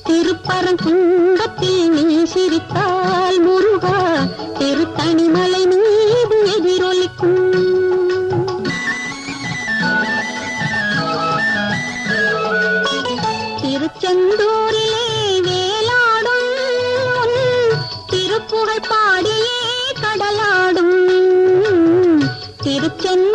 திருப்பரங்குன்றத்தில் நீ சிரித்தால் முருகா திருத்தணிமலை மீது எதிரொலிக்கும். திருச்செந்தூரிலே வேலாடும் திருப்புகழ் பாடியே கடலாடும். திருச்செந்தூர்